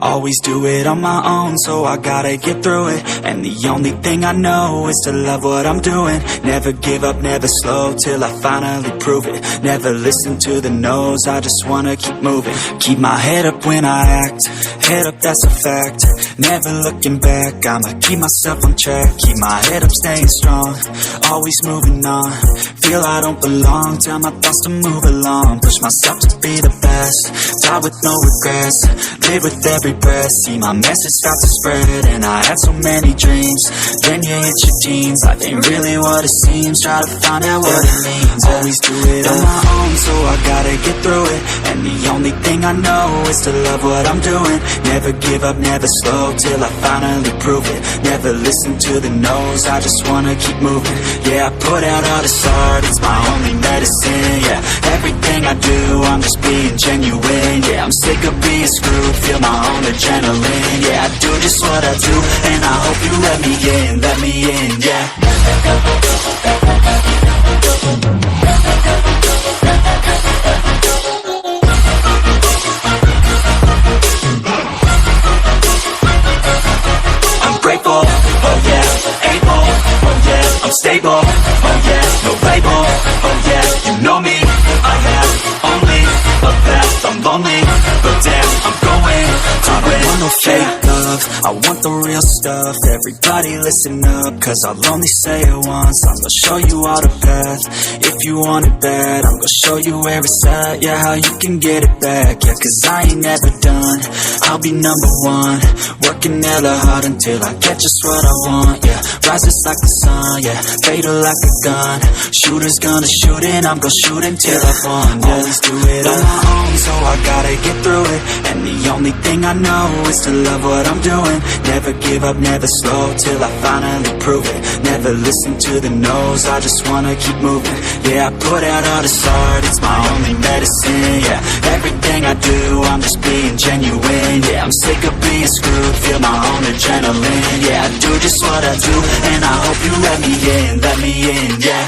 Always do it on my own, so I gotta get through it. And the only thing I know is to love what I'm doing. Never give up, never slow, till I finally prove it. Never listen to the no's, I just wanna keep moving. Keep my head up when I act, head up, that's a fact. Never looking back, I'ma keep myself on track. Keep my head up, staying strong, always moving on. Feel I don't belong, tell my thoughts to move along. Push myself to be the best, die with no regrets. Live with every breath, see my message start to spread. And I had so many dreams, then you hit your teens. Life ain't really what it seems, try to find out what it means. Always do it on my own, so I gotta get through it. And the only thing I know is to love what I'm doing. Never give up, never slow, till I finally prove it. Never listen to the no's, I just wanna keep moving. Yeah, I put out all this art, it's my only medicine. Yeah, everything I do, I'm just being genuine. Yeah, I'm sick of being screwed, feel my own adrenaline. Yeah, I do just what I do, and I hope you let me in, yeah. I'm grateful, oh yeah, able, oh yeah, I'm stable, oh yeah, no label, oh yeah, you know me, I have only a path, I'm lonely, but damn, I'm going to win. I don't want no fake love, I want the real stuff. Everybody listen up, cause I'll only say it once. I'm gonna show you all the path, if you want it bad. I'm gonna show you where it's at, yeah, how you can get it back. Yeah, cause I ain't never done, I'll be number one. Working hella hard until I get just what I want, yeah. Rises like the sun, yeah, fatal like a gun. Shooter's gonna shoot and I'm gonna shoot until I won, yeah. Always do it on my own, so I gotta get through it. And the only thing I know is to love what I'm doing. Never give up, never slow, till I finally prove it. Never listen to the no's, I just wanna keep moving. Yeah, I put out all this art, it's my only medicine. Yeah, everything I do, I'm just being genuine. Yeah, I'm sick of being screwed, feel my own adrenaline. Yeah, I do just what I do, and I hope you let me in, yeah.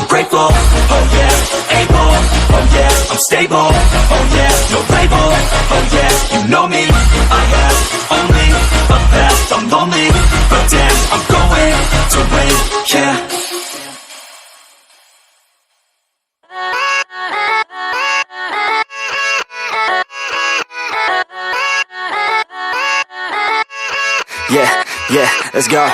Grateful, oh yeah, able, oh yeah, I'm stable, oh yeah, no label, oh yeah, you know me, I have only a path, I'm lonely, but damn, I'm going to win, yeah. Yeah, let's go.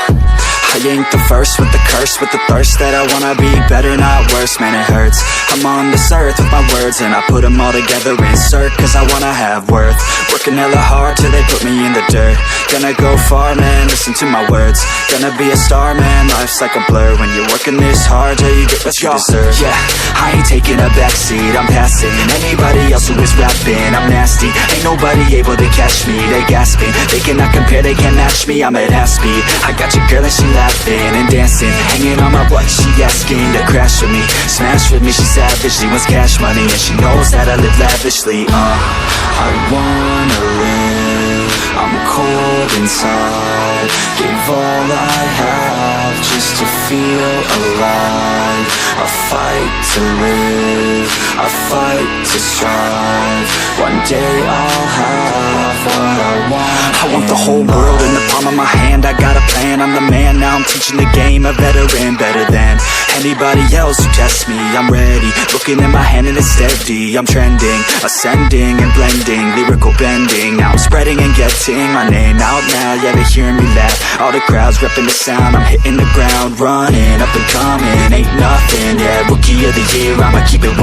I ain't the first with the curse, with the thirst that I wanna be better, not worse, man it hurts. I'm on this earth with my words and I put them all together, insert, cause I wanna have worth. Working hella hard till they put me in the dirt. Gonna go far, man, listen to my words. Gonna be a star, man, life's like a blur. When you're working this hard till you get what you deserve. Yeah, I ain't taking a backseat, I'm passing anybody else who is rapping. I'm nasty, ain't nobody able to catch me. They gasping, they cannot compare, they can't match me. I'm at half speed, I got your girl and she laughing and dancing, hanging on my butt, she asking to crash with me, smash with me, she savagely wants cash money, and she knows that I live lavishly. I wanna live, I'm cold inside, give all I have just to feel alive. I fight to live, I fight to strive, one day I'll have what I want. I want the whole world in the palm of my hand, I got a plan, I'm the man, now I'm teaching the game, a veteran, better than anybody else who tests me. I'm ready, looking at my hand and it's steady, I'm trending, ascending and blending, lyrical bending, now I'm spreading and getting my name out now, yeah, they hearing me laugh, all the crowds repping the sound, I'm hitting the ground, running, up and coming, ain't nothing, yeah, rookie of the year, I'ma keep it 100,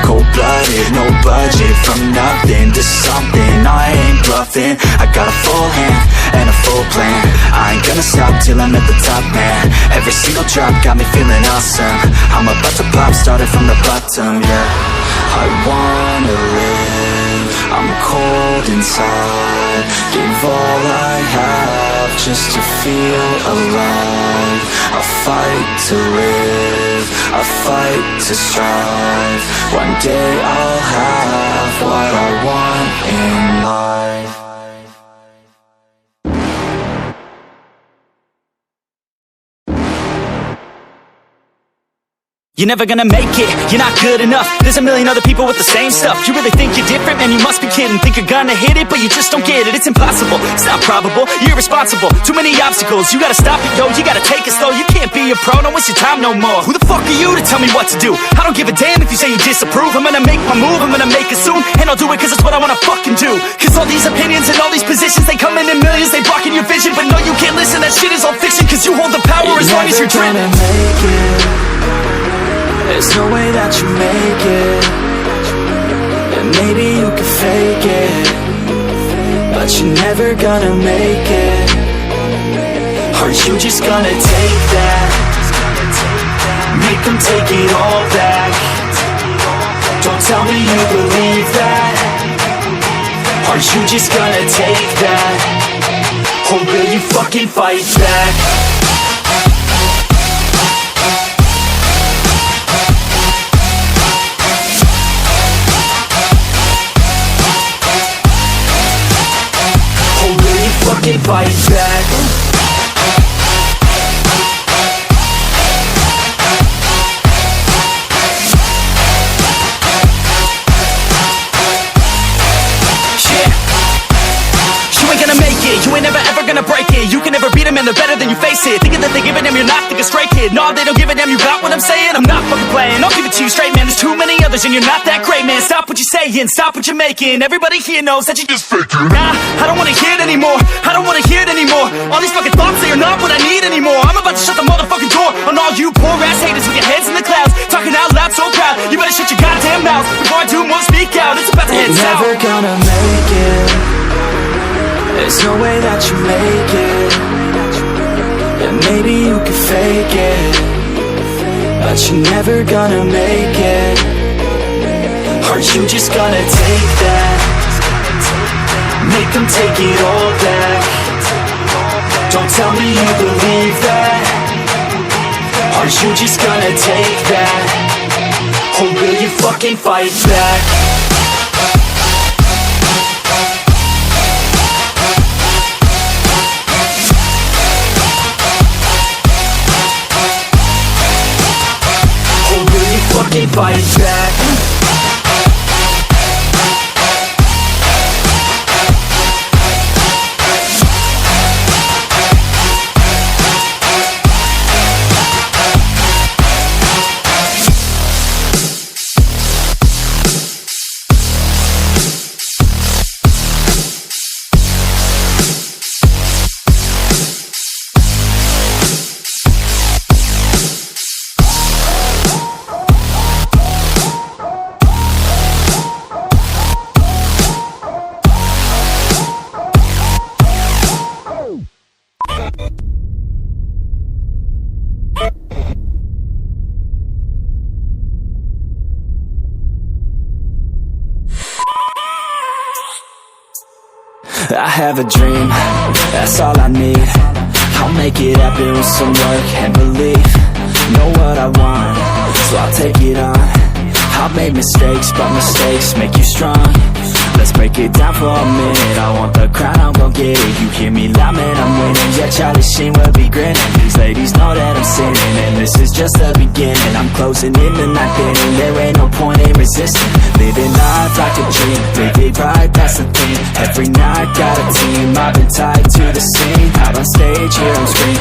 cold-blooded, no budget, from nothing to something, I ain't bluffing, I got a full hand and a full plan, I ain't gonna stop till I'm at the top, man, every single drop got me feeling awesome, I'm about to pop, started from the bottom, yeah, I wanna live, I'm cold inside, give all I have just to feel alive, I fight to live, I fight to strive, one day I'll have what I want in life. You're never gonna make it, you're not good enough. There's a million other people with the same stuff. You really think you're different? Man, you must be kidding. Think you're gonna hit it, but you just don't get it. It's impossible, it's not probable, you're irresponsible. Too many obstacles, you gotta stop it, yo. You gotta take it slow, you can't be a pro. Don't waste your time no more. Who the fuck are you to tell me what to do? I don't give a damn if you say you disapprove. I'm gonna make my move, I'm gonna make it soon. And I'll do it cause it's what I wanna fucking do. Cause all these opinions and all these positions, they come in millions. They blocking your vision, but no, you can't listen. That shit is all fiction. Cause you hold the power as long as you're dreaming. There's no way that you make it. And maybe you can fake it, but you're never gonna make it. Are you just gonna take that? Make them take it all back. Don't tell me you believe that. Are you just gonna take that? Or will you fucking fight back? Fucking fight back. You ain't gonna make it, you ain't never ever gonna break it. You can never beat them and they're better than you face it. Thinking that they give a damn, you're not thinking straight, kid. No, they don't give a damn, you got what I'm saying? I'm not fucking playing, I'll give it to you straight, man. There's too many others and you're not that great, man. Stop what you're saying, stop what you're making. Everybody here knows that you just faking. Nah, I don't wanna hear it anymore, I don't wanna hear it anymore. All these fucking thoughts, they are not what I need anymore. I'm about to shut the motherfucking door on all you poor ass haters with your heads in the clouds, talking out loud so proud. You better shut your goddamn mouth before I do more speak out. It's about to head south. You're never gonna make it. There's no way that you make it. And maybe you can fake it, but you're never gonna make it. Are you just gonna take that? Make them take it all back. Don't tell me you believe that. Are you just gonna take that? Or will you fucking fight back? Fucking fight back. I have a dream, that's all I need. I'll make it happen with some work and belief. Know what I want, so I'll take it on. I've made mistakes, but mistakes make you strong. Let's break it down for a minute. I want the crown, I'm gon' get it. You hear me loud, man, I'm winning. Yeah, Charlie Sheen will be grinning. These ladies know that I'm sinning, and this is just the beginning. I'm closing in the ninth inning. There ain't no point in resisting. Living life like a dream, live it right, that's the thing. Every night got a team, I've been tied to the scene. Out on stage, here on screen.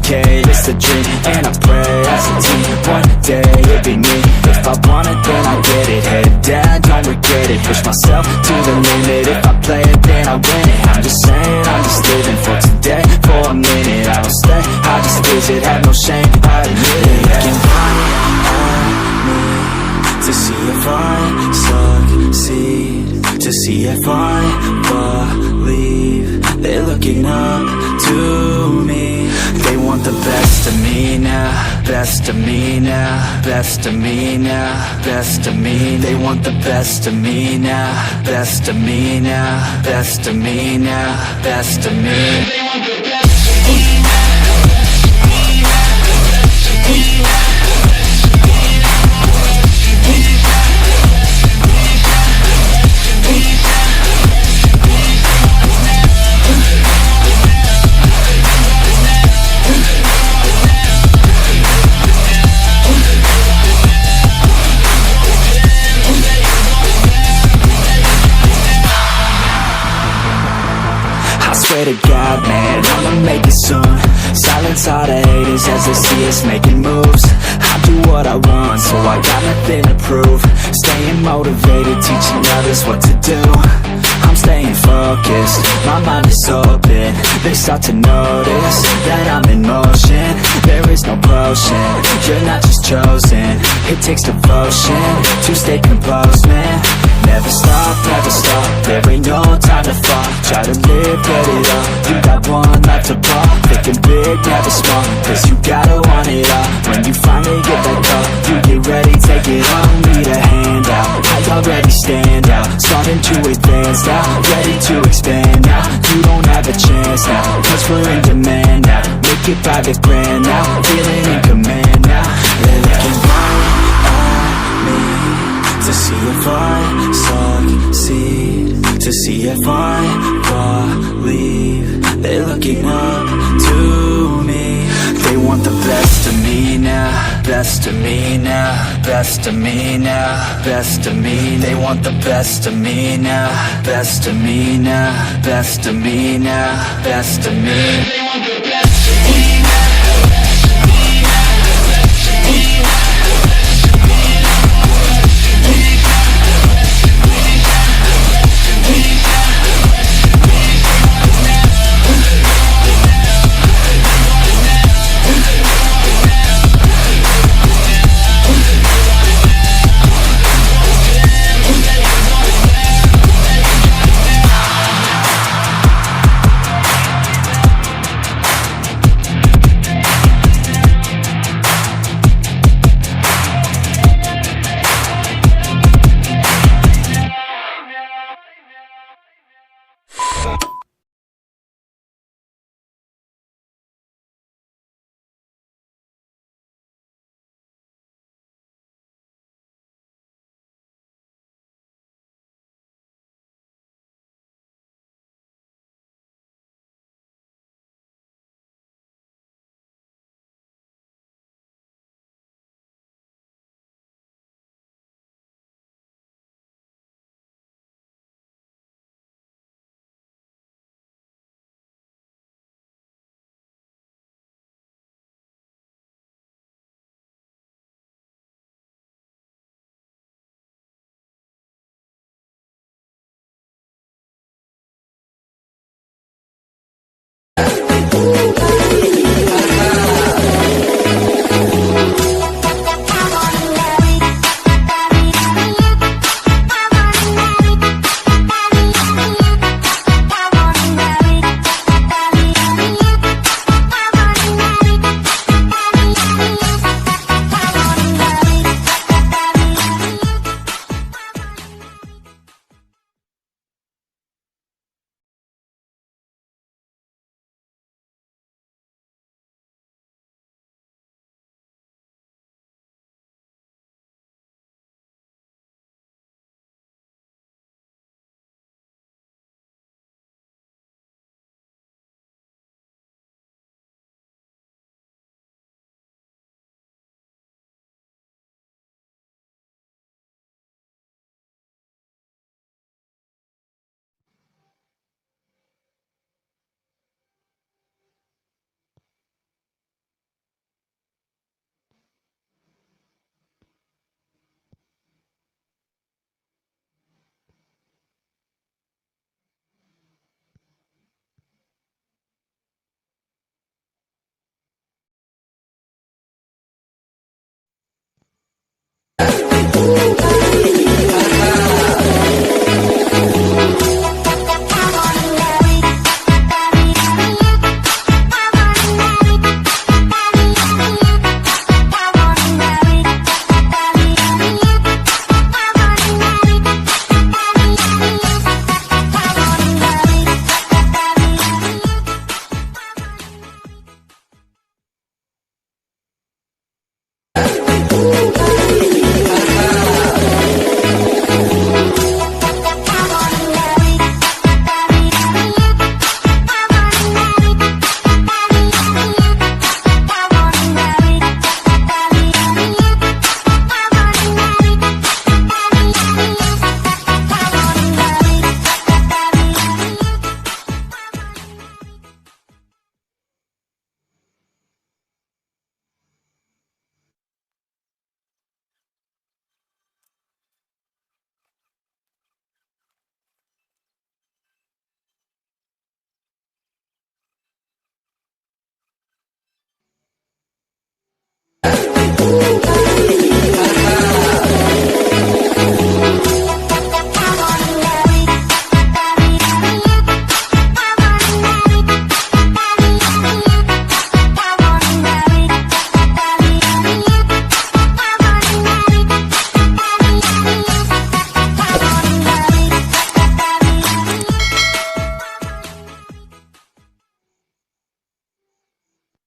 Okay, it's a dream, and I pray as a team. One day it'll be me. If I want it, then I'll get it. Head down, don't regret it. Push myself to the limit. If I play it, then I win it. I'm just saying, I'm just living for today. For a minute, I don't stay, I just visit. Have no shame, I admit it. They can count on me to see if I succeed, to see if I believe. They're looking up to me. They want the best of me now, best of me now, best of me now, best of me. They want the best of me now, best of me now, best of me now, best of me. They want the best of me now. swear to God, man, I'ma make it soon. Silence all the haters as they see us making moves. I do what I want, so I got nothing to prove. Staying motivated, teaching others what to do. I'm staying focused, my mind is open. They start to notice that I'm in motion. There is no potion, you're not just chosen. It takes devotion to stay composed, man. Never stop, there ain't no time to fall. Try to live, get it up, you got one life to ball. Thinking big, never small, cause you gotta want it all. When you finally get that call, you get ready, take it on. Need a hand out, I already stand out. Starting to advance now, ready to expand now. You don't have a chance now, cause we're in demand now. Make it by the grand now, feeling in command now. They're looking right at me to see if I succeed, to see if I believe. They're looking up to me. They want the best of me now, best of me now, best of me now, best of me. They want the best of me now, best of me now, best of me now, best of me. They want the best of me now.